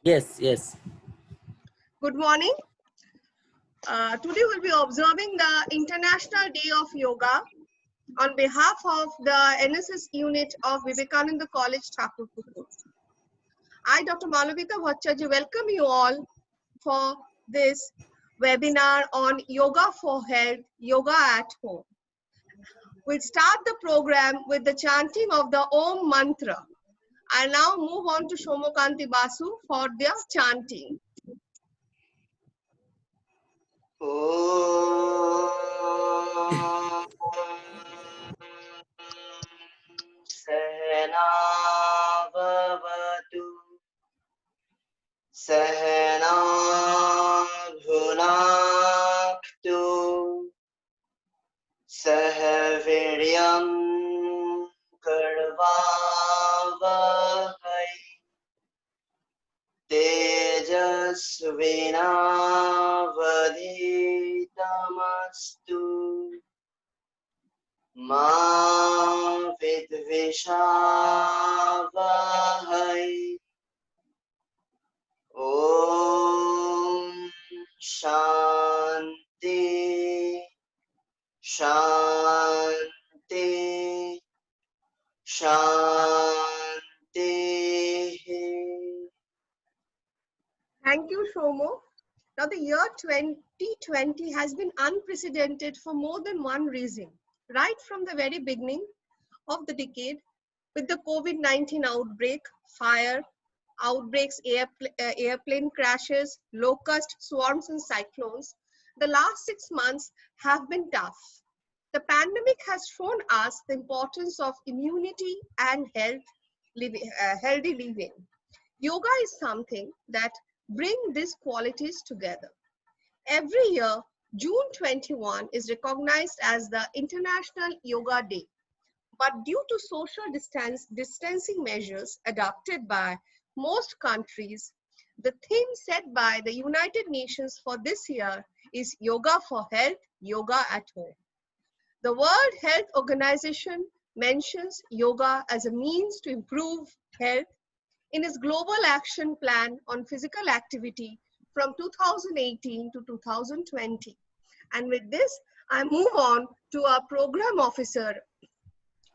Yes, yes. Good morning. Today we'll be observing the International Day of Yoga on behalf of the NSS unit of Vivekananda College, Thakurpukur. I, Dr. Malavika Bhattacharya, welcome you all for this webinar on Yoga for Health, Yoga at Home. We'll start the program with the chanting of the Om Mantra. I now move on to Shomokanti Basu for their chanting. सहनावतु सहनाभुनाक्तु सह वीर्यं कर्वावहै तेजस्विनावधीतमस्तु मा विद्विषावहै ॐ शान्ति शान्ति शान्तिः. Thank you, Shomo. Now, the year 2020 has been unprecedented for more than one reason. Right from the very beginning of the decade, with the COVID-19 outbreak, fire, outbreaks, airplane crashes, locust swarms and cyclones, the last 6 months have been tough. The pandemic has shown us the importance of immunity and healthy living. Yoga is something that brings these qualities together. Every year, June 21 is recognized as the International Yoga Day. But due to social distancing measures adopted by most countries, the theme set by the United Nations for this year is Yoga for Health, Yoga at Home. The World Health Organization mentions yoga as a means to improve health in its Global Action Plan on Physical Activity from 2018 to 2020. And with this, I move on to our Program Officer,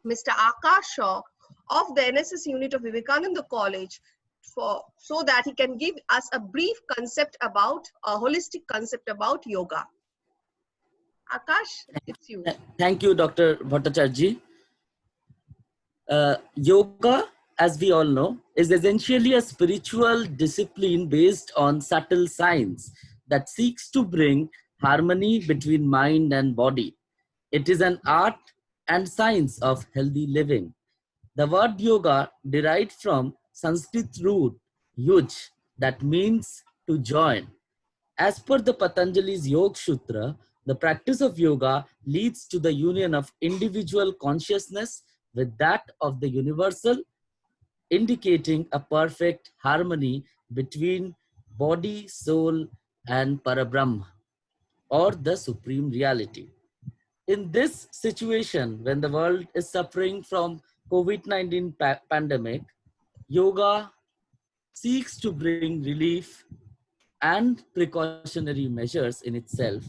Mr. Akash Shaw of the NSS unit of Vivekananda College, so that he can give us a brief concept about, a holistic concept about yoga. Akash, it's you. Thank you, Dr. Bhattacharya. Yoga, as we all know, is essentially a spiritual discipline based on subtle science that seeks to bring harmony between mind and body. It is an art and science of healthy living. The word yoga derived from Sanskrit root yuj, that means to join. As per the Patanjali's Yoga Sutra, the practice of yoga leads to the union of individual consciousness with that of the universal, indicating a perfect harmony between body, soul, and Parabrahma, or the supreme reality. In this situation, when the world is suffering from COVID-19 pandemic, yoga seeks to bring relief and precautionary measures in itself,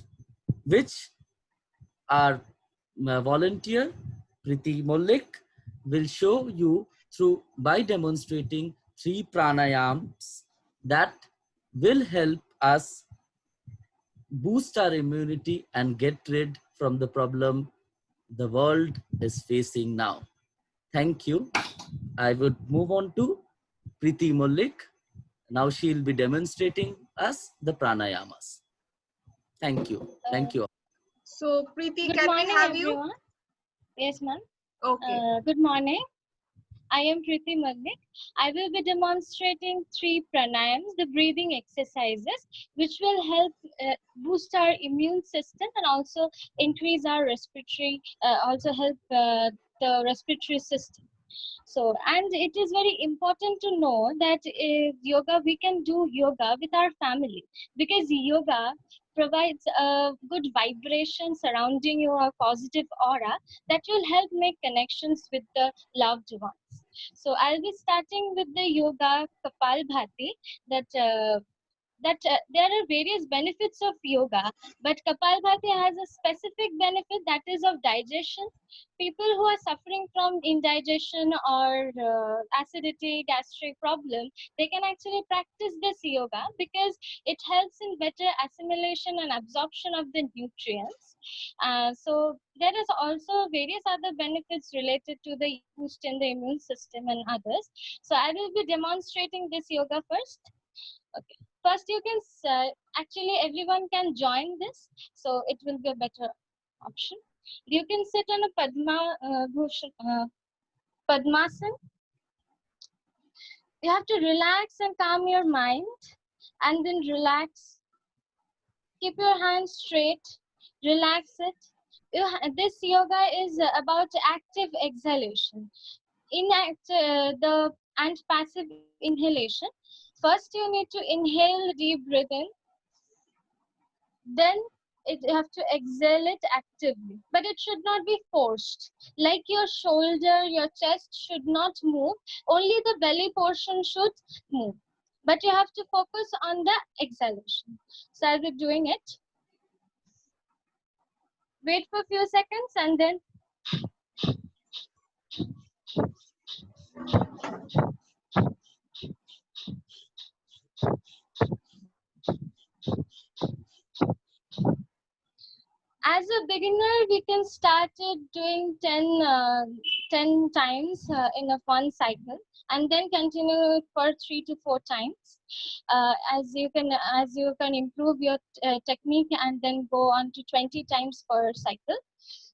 which our volunteer Priti Mollik will show you through by demonstrating 3 pranayams that will help us boost our immunity and get rid from the problem the world is facing now. Thank you. I would move on to Priti Mollik. Now she'll be demonstrating us the pranayamas. Thank you. Thank you. So, Preeti, Good can we morning, have everyone. you? Yes, ma'am. Okay. Good morning. I am Priti Mallik. I will be demonstrating 3 pranayams, the breathing exercises, which will help boost our immune system and also increase our respiratory, also help the respiratory system. So, and it is very important to know that yoga, we can do yoga with our family, because yoga provides a good vibration surrounding you, a positive aura that will help make connections with the loved ones. So I'll be starting with the yoga Kapalbhati. That there are various benefits of yoga, but Kapalbhati has a specific benefit, that is of digestion. People who are suffering from indigestion or acidity, gastric problem, they can actually practice this yoga because it helps in better assimilation and absorption of the nutrients. So there is also various other benefits related to the boost in the immune system and others. So I will be demonstrating this yoga first. Okay. First, you can actually everyone can join this, so it will be a better option. You can sit on a Padmasana. You have to relax and calm your mind, and then relax. Keep your hands straight. Relax it. This yoga is about active exhalation. The and passive inhalation. First, you need to inhale deep breath in. Then you have to exhale it actively, but it should not be forced. Like your shoulder, your chest should not move. Only the belly portion should move. But you have to focus on the exhalation. So I'll be doing it. Wait for a few seconds and then as a beginner, we can start it doing 10 times in a one cycle, and then continue it for 3 to 4 times. As you can improve your technique and then go on to 20 times per cycle.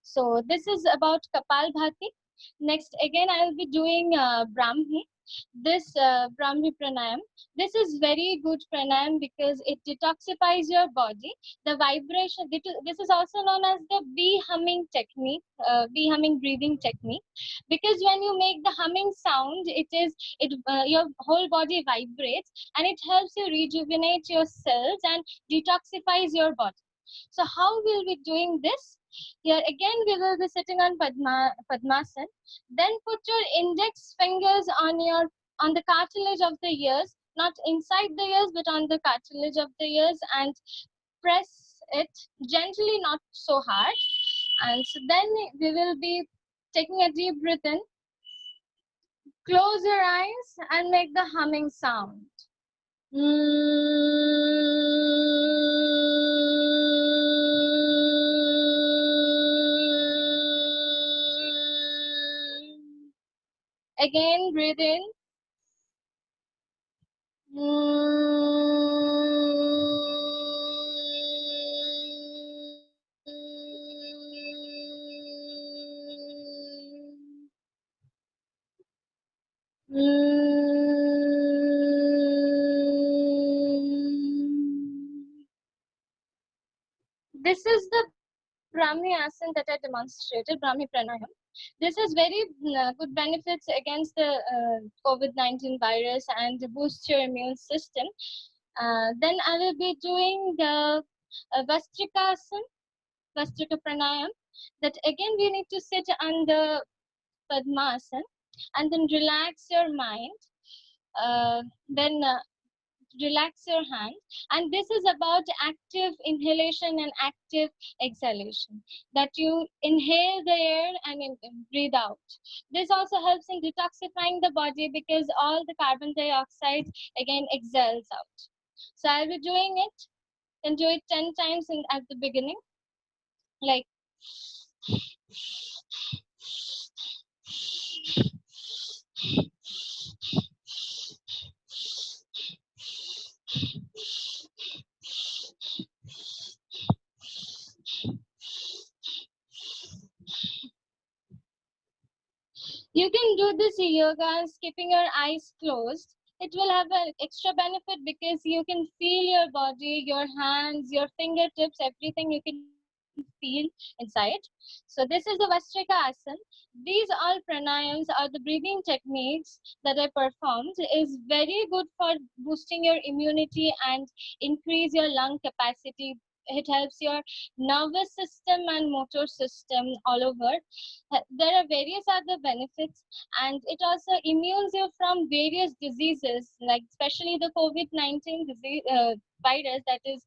So this is about Kapalbhati. Next, again, I will be doing Brahmi. This Brahmi pranayam. This is very good pranayam because it detoxifies your body. The vibration. This is also known as the bee humming technique, bee humming breathing technique. Because when you make the humming sound, your whole body vibrates and it helps you rejuvenate your cells and detoxifies your body. So how will we doing this? Here again, we will be sitting on Padmasana. Then put your index fingers on the cartilage of the ears, not inside the ears, but on the cartilage of the ears, and press it gently, not so hard. And so then we will be taking a deep breath in. Close your eyes and make the humming sound. Again, breathe in. This is the Brahmi asana that I demonstrated, Brahmi pranayam. This has very good benefits against the COVID-19 virus and boost your immune system. Then I will be doing the Vastrika asana, Vastrika pranayam. That again we need to sit on the Padmasana and then relax your mind. Then relax your hand, and this is about active inhalation and active exhalation, that you inhale the air and breathe out. This also helps in detoxifying the body because all the carbon dioxide again exhales out. So I'll be doing it and do it 10 times at the beginning, like you can do this yoga keeping your eyes closed. It will have an extra benefit because you can feel your body, your hands, your fingertips, everything you can feel inside. So this is the Vastrika asana. These all pranayams are the breathing techniques that I performed is very good for boosting your immunity and increase your lung capacity it helps your nervous system and motor system all over. There are various other benefits, and it also immunes you from various diseases, like especially the COVID-19 disease virus that is,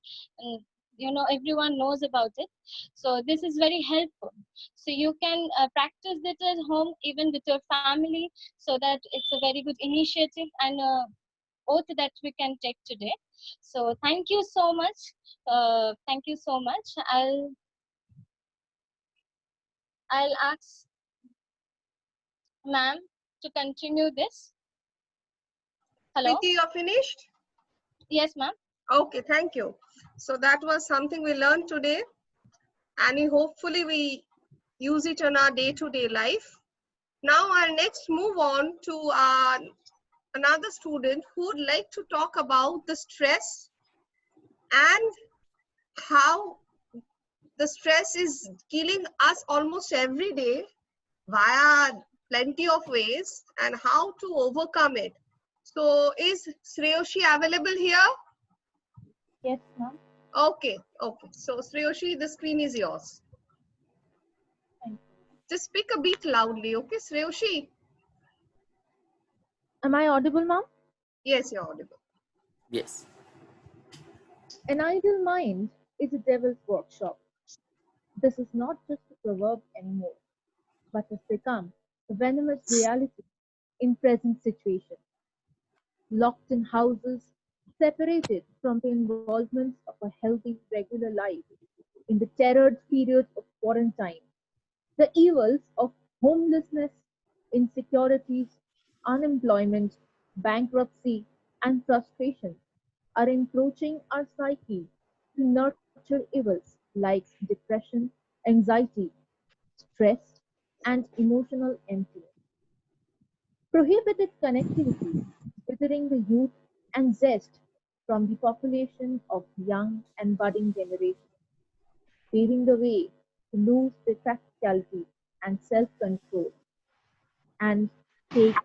everyone knows about it. So this is very helpful. So you can practice it at home, even with your family, so that it's a very good initiative and oath that we can take today. So thank you so much. Thank you so much. I'll ask ma'am to continue this. Hello. Preeti, you're finished? Yes, ma'am. Okay, thank you. So that was something we learned today, and hopefully we use it in our day-to-day life. Now I'll next move on to another student who would like to talk about the stress and how the stress is killing us almost every day via plenty of ways, and how to overcome it. So is Shreyoshi available here? Yes, ma'am. Okay. So Shreyoshi, the screen is yours. Thank you. Just speak a bit loudly, okay, Shreyoshi? Am I audible, ma'am? Yes, you're audible. Yes. An idle mind is a devil's workshop. This is not just a proverb anymore, but has become a venomous reality in present situation. Locked in houses, separated from the involvements of a healthy, regular life, in the terrored period of quarantine, the evils of homelessness, insecurities, unemployment, bankruptcy, and frustration are encroaching our psyche to nurture evils like depression, anxiety, stress, and emotional emptiness. Prohibited connectivity, withering the youth and zest from the population of young and budding generations, paving the way to lose their practicality and self-control and take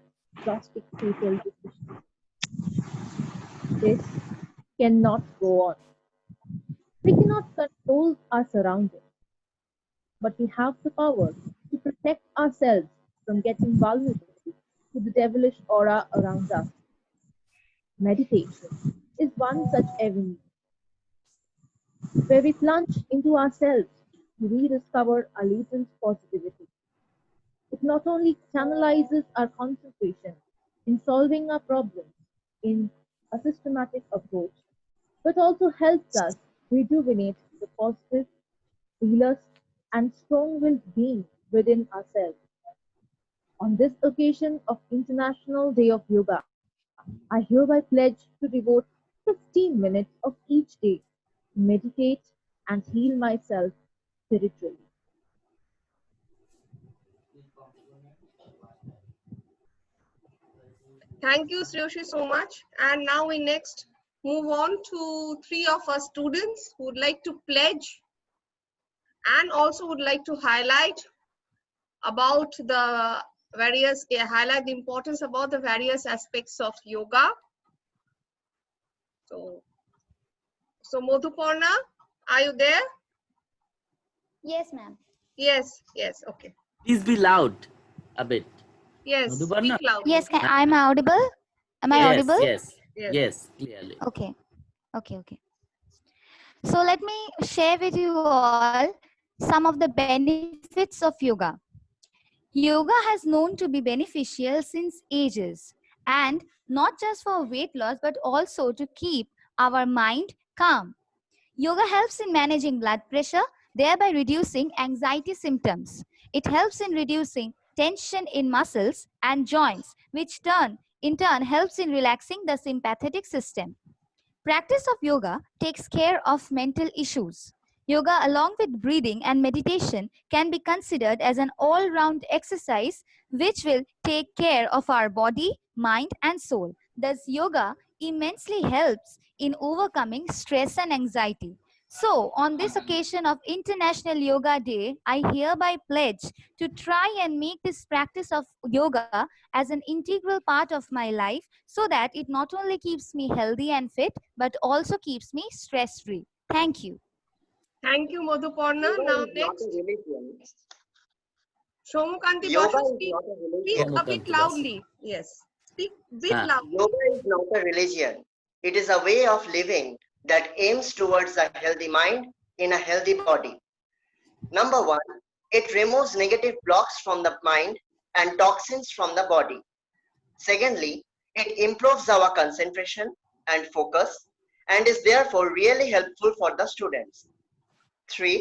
drastic fatal decisions. This cannot go on. We cannot control our surroundings, but we have the power to protect ourselves from getting vulnerable to the devilish aura around us. Meditation is one such avenue where we plunge into ourselves to rediscover our latent positivity. It not only channelizes our concentration in solving our problems in a systematic approach, but also helps us rejuvenate the positive, fearless, and strong-willed being within ourselves. On this occasion of International Day of Yoga, I hereby pledge to devote 15 minutes of each day to meditate and heal myself spiritually. Thank you, Shreyoshi, so much. And now we next move on to three of our students who would like to pledge and also would like to highlight about the highlight the importance about the various aspects of yoga. So Madhuparna, are you there? Yes, ma'am. Yes, okay. Please be loud a bit. Yes, Madhuparna? speak loudly. Yes, I'm audible. Am I Yes, audible? yes, Yes. yes, clearly. Okay. So let me share with you all some of the benefits of yoga. Yoga has known to be beneficial since ages, and not just for weight loss but also to keep our mind calm. Yoga helps in managing blood pressure, thereby reducing anxiety symptoms. It helps in reducing tension in muscles and joints, which in turn helps in relaxing the sympathetic system. Practice of yoga takes care of mental issues. Yoga, along with breathing and meditation, can be considered as an all round exercise which will take care of our body, mind, and soul. Thus, yoga immensely helps in overcoming stress and anxiety. So, on this occasion of International Yoga Day, I hereby pledge to try and make this practice of yoga as an integral part of my life so that it not only keeps me healthy and fit but also keeps me stress free. Thank you. Thank you, Madhuparna. Yoga Now is not next, a religion. Shomukanti Yoga Basu, is not a speak religion. a bit Somukanti Basu. loudly. Yes, speak bit Ah. loud. Yoga is not a religion. It is a way of living that aims towards a healthy mind in a healthy body. Number one, it removes negative blocks from the mind and toxins from the body. Secondly, it improves our concentration and focus and is therefore really helpful for the students. Three,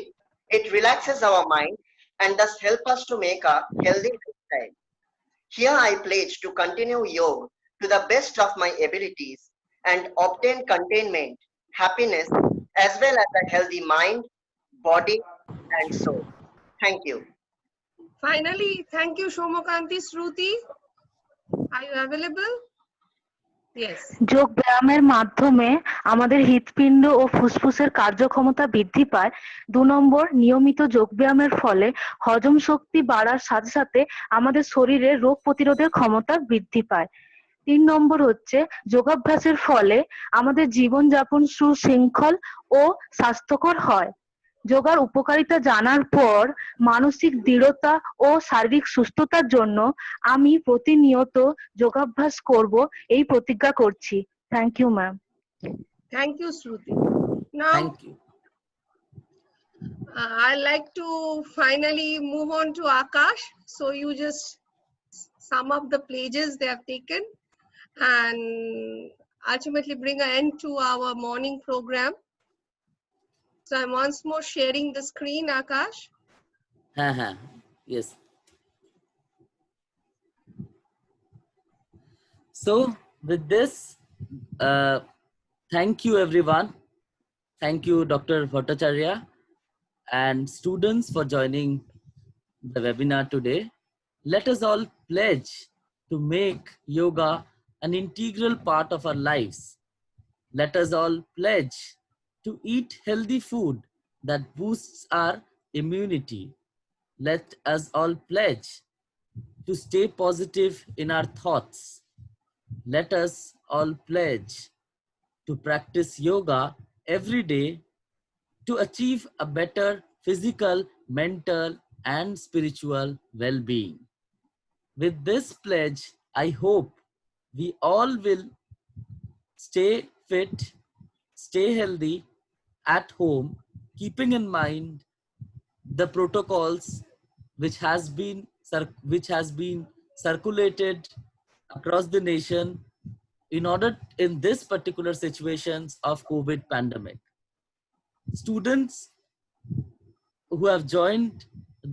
it relaxes our mind and thus help us to make a healthy lifestyle. Here I pledge to continue yoga to the best of my abilities and obtain containment, happiness, as well as a healthy mind, body, and soul. Thank you. Finally, thank you, Shomukanti. Shruti, are you available? Yes. যোগ ব্যায়ামের মাধ্যমে আমাদের হৃৎপিণ্ড ও ফুসফুসের কার্যক্ষমতা বৃদ্ধি পায়। 2 নম্বর, নিয়মিত যোগ ব্যায়ামের ফলে হজম শক্তি বাড়ার সাথে সাথে আমাদের শরীরে রোগ প্রতিরোধের ক্ষমতা বৃদ্ধি পায়। 3 নম্বর হচ্ছে যোগাভ্যাসের ফলে আমাদের জীবনযাপন সুশৃঙ্খল ও স্বাস্থ্যকর হয়। যোগার উপকারিতা জানার পর মানসিক দৃঢ়তা ও শারীরিক সুস্থতার জন্য আমি প্রতিনিয়ত যোগাভ্যাস করব এই প্রতিজ্ঞা করছি। Thank you ma'am. Thank you, Shruti. Now, Thank you. I'd like to finally move on to Akash. So you just sum up the pledges they have taken and ultimately bring an end to our morning program. So I'm once more sharing the screen, Akash. Yes. So with this, thank you everyone. Thank you, Dr. Bhattacharya and students for joining the webinar today. Let us all pledge to make yoga an integral part of our lives. Let us all pledge to eat healthy food that boosts our immunity. Let us all pledge to stay positive in our thoughts. Let us all pledge to practice yoga every day to achieve a better physical, mental, and spiritual well-being. With this pledge, I hope we all will stay fit, stay healthy at home, keeping in mind the protocols which has been circulated across the nation in order in this particular situations of COVID pandemic. Students who have joined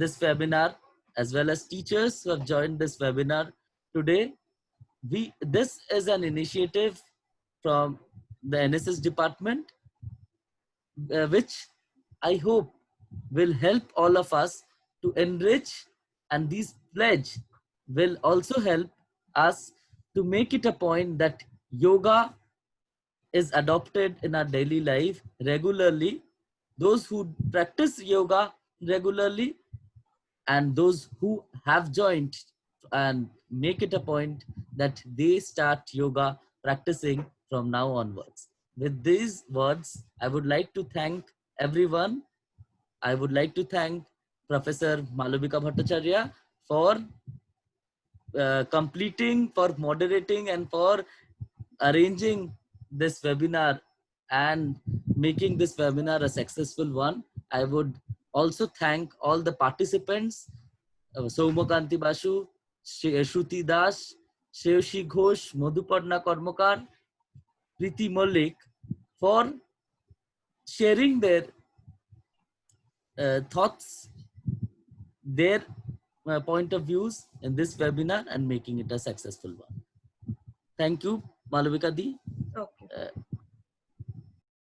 this webinar as well as teachers who have joined this webinar today, this is an initiative from the NSS department, which I hope will help all of us to enrich, and this pledge will also help us to make it a point that yoga is adopted in our daily life regularly. Those who practice yoga regularly and those who have joined, and make it a point that they start yoga practicing from now onwards. With these words, I would like to thank everyone. I would like to thank Professor Malavika Bhattacharya for completing, for moderating, and for arranging this webinar and making this webinar a successful one. I would also thank all the participants, Somukanti Basu, Shruti Das, Sheoshi Ghosh, Madhuparna Karmakar, Priti Malik, for sharing their thoughts, their point of views in this webinar and making it a successful one. Thank you, Malavika Di.